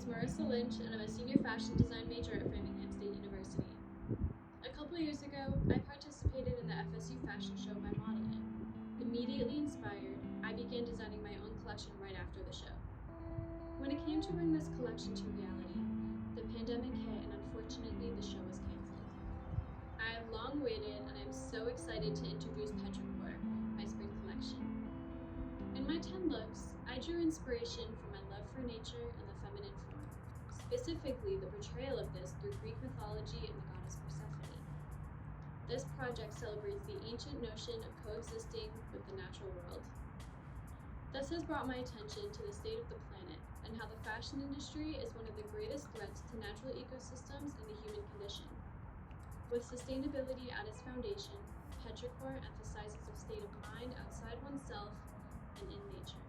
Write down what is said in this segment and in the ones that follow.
Marissa Lynch, and I'm a senior fashion design major at Framingham State University. A couple years ago, I participated in the FSU fashion show by modeling. Immediately inspired, I began designing my own collection right after the show. When it came to bring this collection to reality, the pandemic hit and unfortunately the show was canceled. I have long waited and I'm so excited to introduce Petrichor, my spring collection. In my 10 looks, I drew inspiration from my love for nature and the feminine form, specifically the portrayal of this through Greek mythology and the goddess Persephone. This project celebrates the ancient notion of coexisting with the natural world. This has brought my attention to the state of the planet and how the fashion industry is one of the greatest threats to natural ecosystems and the human condition. With sustainability at its foundation, Petrichor emphasizes a state of mind outside oneself and in nature.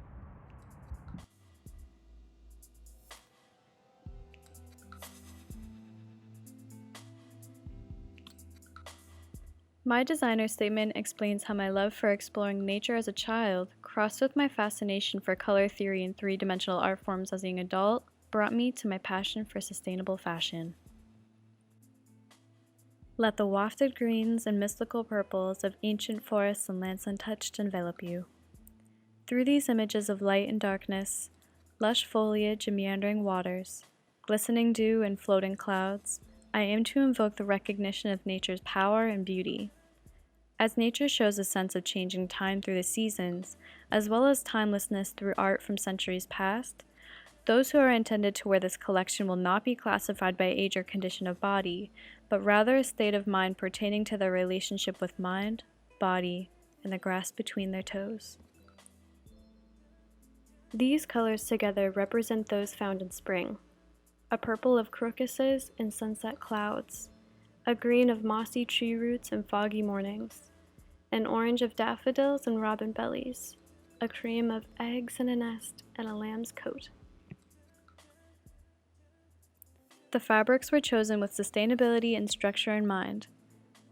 My designer statement explains how my love for exploring nature as a child, crossed with my fascination for color theory and three-dimensional art forms as a young adult, brought me to my passion for sustainable fashion. Let the wafted greens and mystical purples of ancient forests and lands untouched envelop you. Through these images of light and darkness, lush foliage and meandering waters, glistening dew and floating clouds, I aim to invoke the recognition of nature's power and beauty. As nature shows a sense of changing time through the seasons, as well as timelessness through art from centuries past, those who are intended to wear this collection will not be classified by age or condition of body, but rather a state of mind pertaining to their relationship with mind, body, and the grass between their toes. These colors together represent those found in spring: a purple of crocuses and sunset clouds, a green of mossy tree roots and foggy mornings, an orange of daffodils and robin bellies, a cream of eggs in a nest, and a lamb's coat. The fabrics were chosen with sustainability and structure in mind.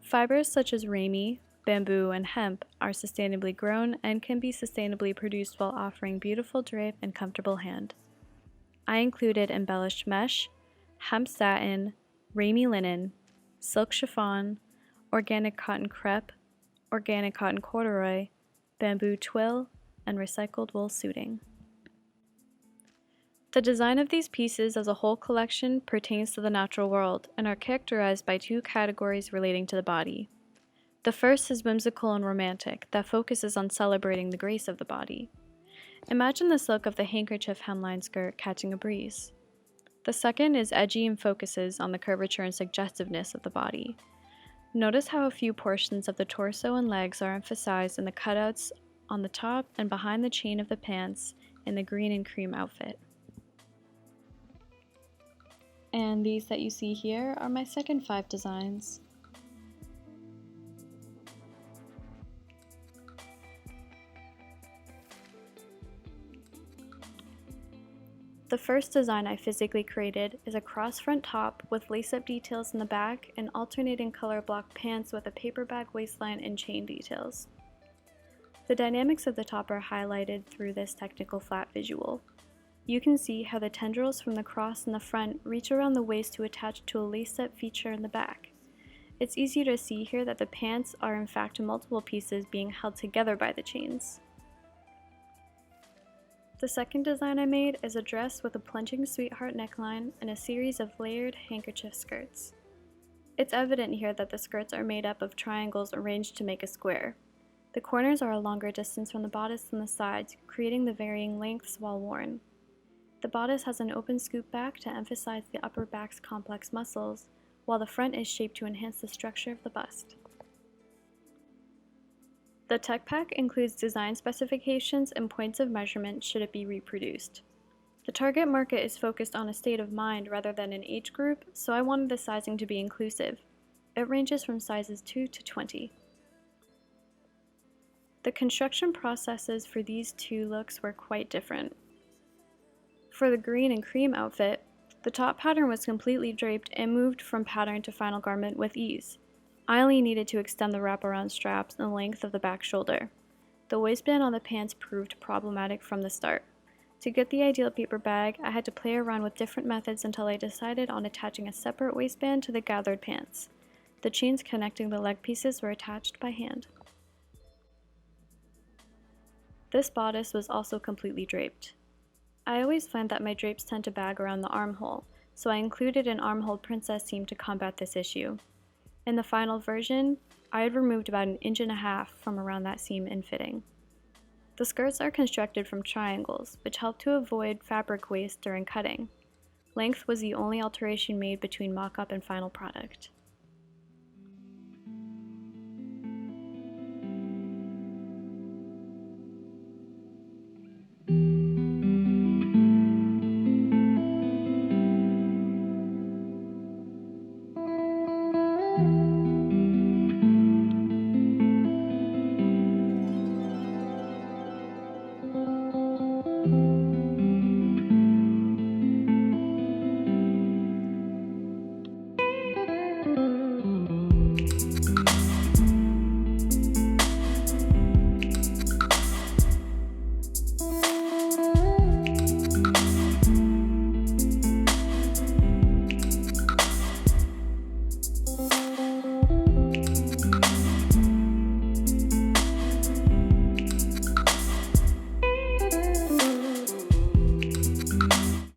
Fibers such as rami, bamboo, and hemp are sustainably grown and can be sustainably produced while offering beautiful drape and comfortable hand. I included embellished mesh, hemp satin, rami linen, silk chiffon, organic cotton crepe, organic cotton corduroy, bamboo twill, and recycled wool suiting. The design of these pieces as a whole collection pertains to the natural world and are characterized by two categories relating to the body. The first is whimsical and romantic, that focuses on celebrating the grace of the body. Imagine the silk of the handkerchief hemline skirt catching a breeze. The second is edgy and focuses on the curvature and suggestiveness of the body. Notice how a few portions of the torso and legs are emphasized in the cutouts on the top and behind the chain of the pants in the green and cream outfit. And these that you see here are my second 5 designs. The first design I physically created is a cross-front top with lace-up details in the back and alternating color block pants with a paper bag waistline and chain details. The dynamics of the top are highlighted through this technical flat visual. You can see how the tendrils from the cross in the front reach around the waist to attach to a lace-up feature in the back. It's easy to see here that the pants are in fact multiple pieces being held together by the chains. The second design I made is a dress with a plunging sweetheart neckline and a series of layered handkerchief skirts. It's evident here that the skirts are made up of triangles arranged to make a square. The corners are a longer distance from the bodice than the sides, creating the varying lengths while worn. The bodice has an open scoop back to emphasize the upper back's complex muscles, while the front is shaped to enhance the structure of the bust. The tech pack includes design specifications and points of measurement should it be reproduced. The target market is focused on a state of mind rather than an age group, so I wanted the sizing to be inclusive. It ranges from sizes 2 to 20. The construction processes for these two looks were quite different. For the green and cream outfit, the top pattern was completely draped and moved from pattern to final garment with ease. I only needed to extend the wraparound straps and the length of the back shoulder. The waistband on the pants proved problematic from the start. To get the ideal paper bag, I had to play around with different methods until I decided on attaching a separate waistband to the gathered pants. The chains connecting the leg pieces were attached by hand. This bodice was also completely draped. I always find that my drapes tend to bag around the armhole, so I included an armhole princess seam to combat this issue. In the final version, I had removed about 1.5 inches from around that seam in fitting. The skirts are constructed from triangles, which help to avoid fabric waste during cutting. Length was the only alteration made between mock-up and final product.